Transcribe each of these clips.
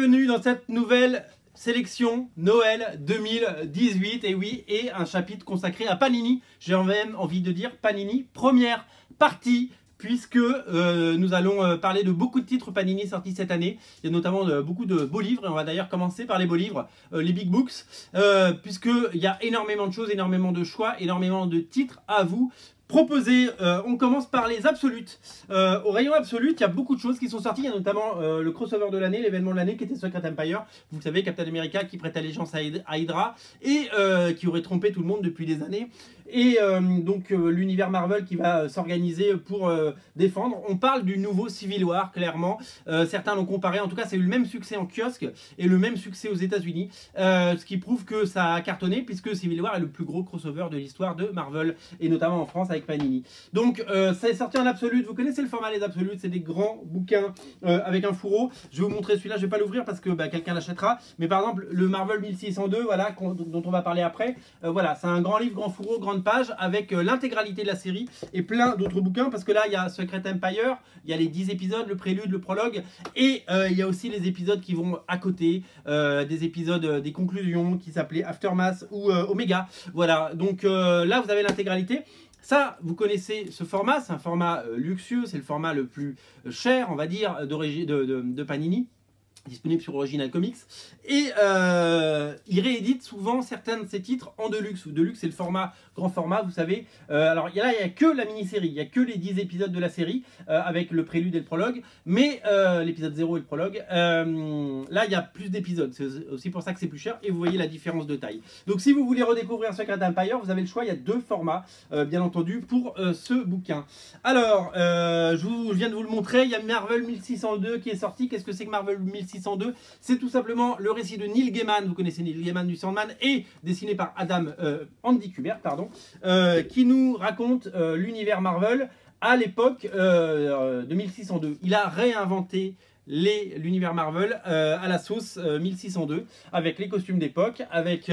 bienvenue dans cette nouvelle sélection Noël 2018. Et oui, et un chapitre consacré à Panini. J'ai même envie de dire Panini, première partie. Puisque nous allons parler de beaucoup de titres Panini sortis cette année. Il y a notamment beaucoup de beaux livres. Et on va d'ailleurs commencer par les beaux livres, les big books. Puisqu'il y a énormément de choses, énormément de choix, énormément de titres à vous proposer. On commence par les absolutes. Au rayon absolute, il y a beaucoup de choses qui sont sorties. Il y a notamment le crossover de l'année, l'événement de l'année qui était Secret Empire. Vous le savez, Captain America qui prête allégeance à Hydra et qui aurait trompé tout le monde depuis des années. Et donc l'univers Marvel qui va s'organiser pour défendre. On parle du nouveau Civil War, clairement. Certains l'ont comparé, en tout cas c'est eu le même succès en kiosque et le même succès aux États-Unis, ce qui prouve que ça a cartonné puisque Civil War est le plus gros crossover de l'histoire de Marvel et notamment en France avec Panini. Donc ça est sorti en absolute. Vous connaissez le format les absolutes, c'est des grands bouquins avec un fourreau. Je vais vous montrer celui-là, je vais pas l'ouvrir parce que quelqu'un l'achètera. Mais par exemple le Marvel 1602, voilà, dont on va parler après. Voilà, c'est un grand livre, grand fourreau, grande page avec l'intégralité de la série et plein d'autres bouquins parce que là il y a Secret Empire, il y a les 10 épisodes, le prélude, le prologue et il y a aussi les épisodes qui vont à côté, des épisodes des conclusions qui s'appelaient Aftermath ou Omega. Voilà, donc là vous avez l'intégralité. Ça, vous connaissez ce format, c'est un format luxueux, c'est le format le plus cher, on va dire, de Panini, disponible sur Original Comics, et il réédite souvent certains de ses titres en Deluxe. Deluxe, c'est le format, grand format, vous savez. Alors là, il n'y a que la mini-série, il n'y a que les 10 épisodes de la série, avec le prélude et le prologue, mais l'épisode 0 et le prologue, là, il y a plus d'épisodes, c'est aussi pour ça que c'est plus cher, et vous voyez la différence de taille. Donc si vous voulez redécouvrir Secret Empire, vous avez le choix, il y a deux formats, bien entendu, pour ce bouquin. Alors, je viens de vous le montrer, il y a Marvel 1602 qui est sorti. Qu'est-ce que c'est que Marvel 1602? C'est tout simplement le récit de Neil Gaiman, vous connaissez Neil Gaiman du Sandman, et dessiné par Andy Kubert, pardon, qui nous raconte l'univers Marvel à l'époque de 1602. Il a réinventé l'univers Marvel à la sauce 1602 avec les costumes d'époque, avec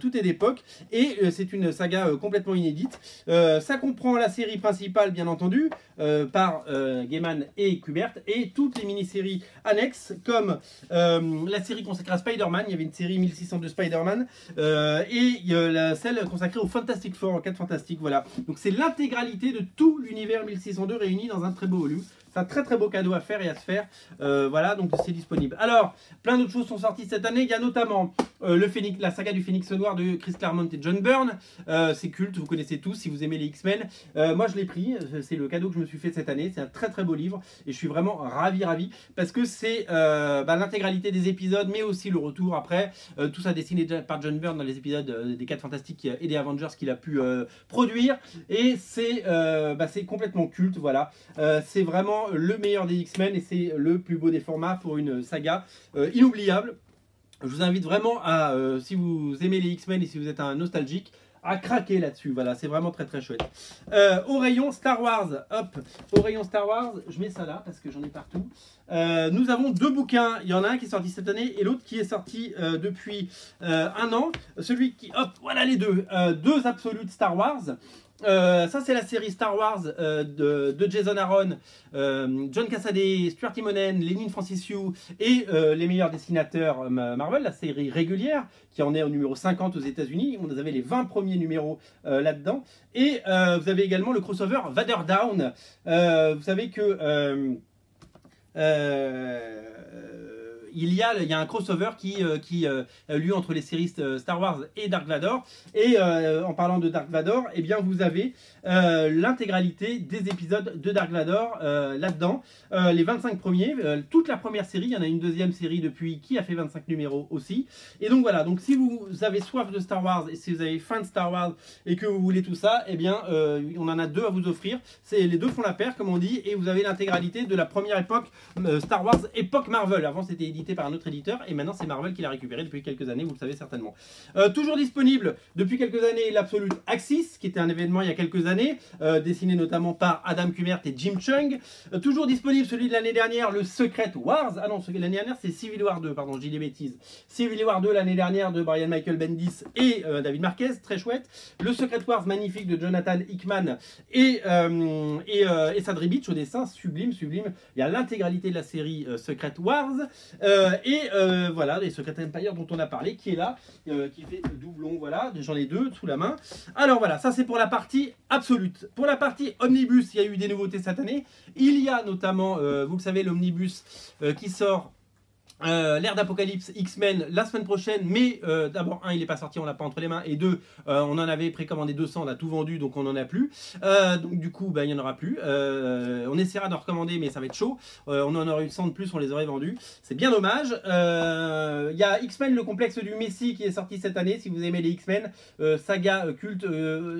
tout est d'époque et c'est une saga complètement inédite. Ça comprend la série principale bien entendu par Gaiman et Kubert et toutes les mini-séries annexes comme la série consacrée à Spider-Man, il y avait une série 1602 Spider-Man et celle consacrée au Fantastic Four, en 4 fantastiques, voilà. Donc c'est l'intégralité de tout l'univers 1602 réuni dans un très beau volume. C'est un très très beau cadeau à faire et à se faire. Voilà, donc c'est disponible. Alors, plein d'autres choses sont sorties cette année. Il y a notamment la saga du Phénix Noir de Chris Claremont et John Byrne. C'est culte, vous connaissez tous si vous aimez les X-Men. Moi je l'ai pris, c'est le cadeau que je me suis fait cette année. C'est un très très beau livre et je suis vraiment ravi parce que c'est l'intégralité des épisodes mais aussi le retour après. Tout ça dessiné par John Byrne dans les épisodes des 4 Fantastiques et des Avengers qu'il a pu produire. Et c'est complètement culte, voilà. C'est vraiment le meilleur des X-Men et c'est le plus beau des formats pour une saga inoubliable. Je vous invite vraiment à, si vous aimez les X-Men et si vous êtes un nostalgique, à craquer là-dessus. Voilà, c'est vraiment très très chouette. Au rayon Star Wars, hop, au rayon Star Wars, je mets ça là parce que j'en ai partout. Nous avons deux bouquins. Il y en a un qui est sorti cette année et l'autre qui est sorti depuis un an. Celui qui, hop, voilà les deux. Deux absolutes Star Wars. Ça c'est la série Star Wars de Jason Aaron, John Cassaday, Stuart Immonen, Leinil Francis Yu et les meilleurs dessinateurs Marvel, la série régulière qui en est au numéro 50 aux États-Unis. On avait les 20 premiers numéros là-dedans. Et vous avez également le crossover Vader Down. Vous savez que il y a un crossover qui a lieu entre les séries Star Wars et Dark Vador. Et en parlant de Dark Vador, eh bien vous avez l'intégralité des épisodes de Dark Vador là-dedans. Les 25 premiers, toute la première série, il y en a une deuxième série depuis qui a fait 25 numéros aussi. Et donc voilà, donc si vous avez soif de Star Wars et si vous avez faim de Star Wars et que vous voulez tout ça, eh bien on en a deux à vous offrir. Les deux font la paire comme on dit et vous avez l'intégralité de la première époque Star Wars, époque Marvel. Avant c'était édité par un autre éditeur et maintenant c'est Marvel qui l'a récupéré depuis quelques années, vous le savez certainement. Toujours disponible depuis quelques années l'Absolute Axis qui était un événement il y a quelques années, dessiné notamment par Adam Kubert et Jim Cheung. Toujours disponible celui de l'année dernière, le Secret Wars. Ah non, celui de l'année dernière c'est Civil War 2, pardon, je dis des bêtises. Civil War 2 l'année dernière de Brian Michael Bendis et David Marquez, très chouette. Le Secret Wars magnifique de Jonathan Hickman et Sadri Beach au dessin, sublime, sublime. Il y a l'intégralité de la série Secret Wars. Voilà, les Secret Empire dont on a parlé, qui est là, qui fait doublon, voilà, j'en ai deux sous la main. Alors voilà, ça c'est pour la partie absolute. Pour la partie omnibus, il y a eu des nouveautés cette année. Il y a notamment, vous le savez, l'omnibus qui sort l'ère d'Apocalypse X-Men la semaine prochaine, mais d'abord, un, il n'est pas sorti, on l'a pas entre les mains, et deux, on en avait précommandé 200, on a tout vendu, donc on n'en a plus. Donc du coup, il n'y en aura plus. On essaiera d'en recommander, mais ça va être chaud. On en aurait eu 100 de plus, on les aurait vendus. C'est bien dommage. Il y a X-Men, le complexe du Messie, qui est sorti cette année, si vous aimez les X-Men, saga culte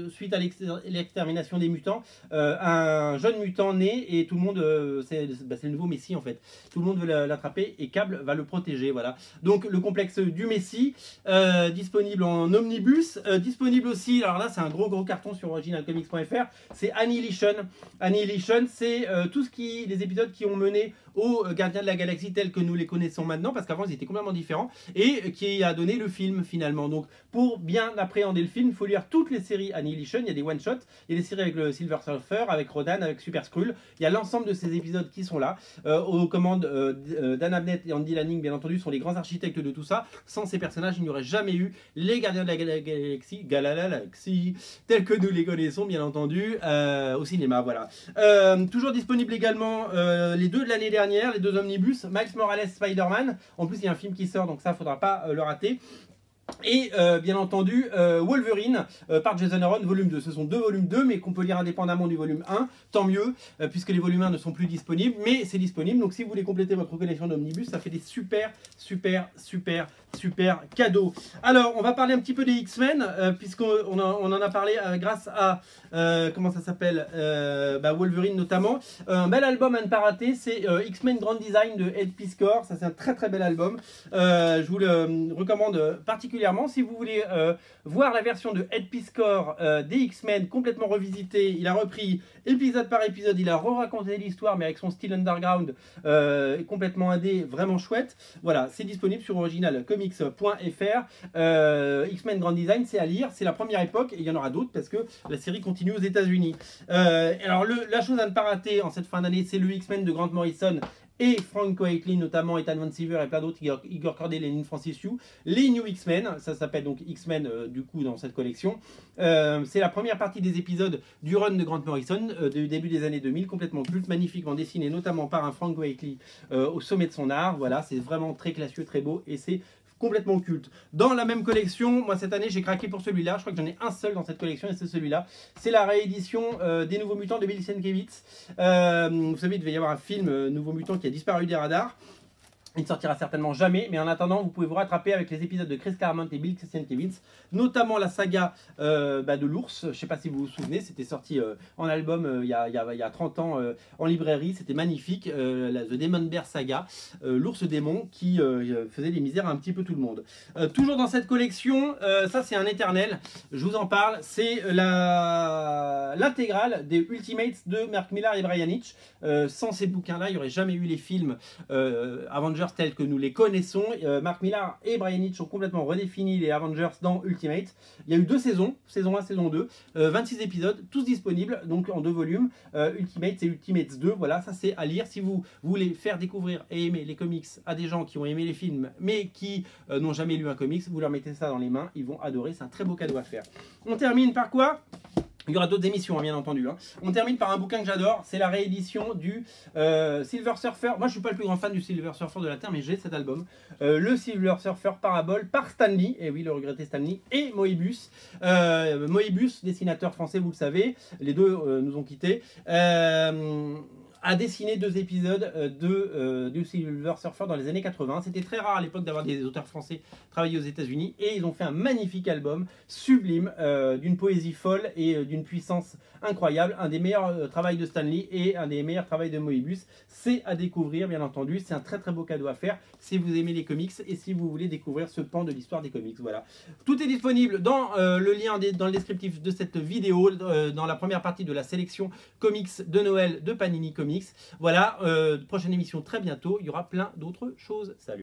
suite à l'extermination des mutants. Un jeune mutant né, et tout le monde, c'est le nouveau Messie en fait. Tout le monde veut l'attraper, et Cable va le protéger, voilà. Donc le complexe du Messie, disponible en omnibus, disponible aussi, alors là c'est un gros carton sur originalcomics.fr, c'est Annihilation. Annihilation, c'est les épisodes qui ont mené aux Gardiens de la Galaxie tels que nous les connaissons maintenant, parce qu'avant ils étaient complètement différents, et qui a donné le film finalement. Donc pour bien appréhender le film, il faut lire toutes les séries Annihilation, il y a des one-shots, il y a des séries avec le Silver Surfer, avec Rodan, avec Super Skrull, il y a l'ensemble de ces épisodes qui sont là, aux commandes Dan Abnett et Andy Lanning, bien entendu, sont les grands architectes de tout ça. Sans ces personnages, il n'y aurait jamais eu les Gardiens de la Galaxie, tels que nous les connaissons, bien entendu, au cinéma, voilà. Toujours disponible également les deux de l'année dernière, les deux omnibus, Miles Morales, Spider-Man. En plus, il y a un film qui sort, donc ça, faudra pas le rater. Et bien entendu Wolverine par Jason Aaron, volume 2. Ce sont deux volumes 2, mais qu'on peut lire indépendamment du volume 1. Tant mieux, puisque les volumes 1 ne sont plus disponibles, mais c'est disponible. Donc si vous voulez compléter votre collection d'omnibus, ça fait des super cadeaux. Alors on va parler un petit peu des X-Men, puisqu'on en a parlé grâce à comment ça s'appelle, Wolverine notamment. Un bel album à ne pas rater, c'est X-Men Grand Design de Ed Piskor. Ça c'est un très bel album. Je vous le recommande particulièrement. Si vous voulez voir la version de Ed Piskor des X-Men complètement revisitée, il a repris épisode par épisode, il a re-raconté l'histoire mais avec son style underground complètement indé, vraiment chouette. Voilà, c'est disponible sur originalcomics.fr. X-Men Grand Design, c'est à lire, c'est la première époque et il y en aura d'autres parce que la série continue aux États-Unis. Alors la chose à ne pas rater en cette fin d'année, c'est le X-Men de Grant Morrison et Frank Quitely, notamment Ethan Van Sciver et plein d'autres, Igor Corday, Lynn Francis Yu, les New X-Men, ça s'appelle donc X-Men du coup dans cette collection. C'est la première partie des épisodes du run de Grant Morrison du début des années 2000, complètement culte, magnifiquement dessiné, notamment par un Frank Quitely au sommet de son art. Voilà, c'est vraiment très classieux, très beau et c'est complètement culte. Dans la même collection, moi cette année j'ai craqué pour celui-là, je crois que j'en ai un seul dans cette collection et c'est celui-là. C'est la réédition des Nouveaux Mutants de Bill Sienkiewicz. Vous savez, il devait y avoir un film Nouveaux Mutants qui a disparu des radars. Il ne sortira certainement jamais, mais en attendant, vous pouvez vous rattraper avec les épisodes de Chris Claremont et Bill Sienkiewicz, notamment la saga de l'ours. Je ne sais pas si vous vous souvenez, c'était sorti en album il y a 30 ans en librairie, c'était magnifique, la The Demon Bear saga, l'ours démon qui faisait des misères à un petit peu tout le monde. Toujours dans cette collection, ça c'est un éternel, je vous en parle, c'est l'intégrale des Ultimates de Mark Millar et Brian Hitch. Sans ces bouquins-là, il n'y aurait jamais eu les films Avengers tels que nous les connaissons. Mark Millar et Brian Hitch ont complètement redéfini les Avengers dans Ultimate. Il y a eu 2 saisons, saison 1, saison 2, 26 épisodes, tous disponibles, donc en 2 volumes. Ultimate et Ultimates 2, voilà, ça c'est à lire. Si vous voulez faire découvrir et aimer les comics à des gens qui ont aimé les films, mais qui n'ont jamais lu un comics, vous leur mettez ça dans les mains, ils vont adorer, c'est un très beau cadeau à faire. On termine par quoi ? Il y aura d'autres émissions, hein, bien entendu. Hein. On termine par un bouquin que j'adore, c'est la réédition du Silver Surfer. Moi, je suis pas le plus grand fan du Silver Surfer de la Terre, mais j'ai cet album. Le Silver Surfer Parabole par Stan Lee, et oui, le regretté Stan Lee, et Moebius. Moebius, dessinateur français, vous le savez, les deux nous ont quittés. A dessiné 2 épisodes du Silver Surfer dans les années 80. C'était très rare à l'époque d'avoir des auteurs français travailler aux États-Unis et ils ont fait un magnifique album sublime, d'une poésie folle et d'une puissance incroyable. Un des meilleurs travaux de Stan Lee et un des meilleurs travaux de Moebius. C'est à découvrir, bien entendu. C'est un très beau cadeau à faire si vous aimez les comics et si vous voulez découvrir ce pan de l'histoire des comics. Voilà. Tout est disponible dans le lien dans le descriptif de cette vidéo, dans la première partie de la sélection comics de Noël de Panini Comics. Voilà, prochaine émission très bientôt, il y aura plein d'autres choses. Salut!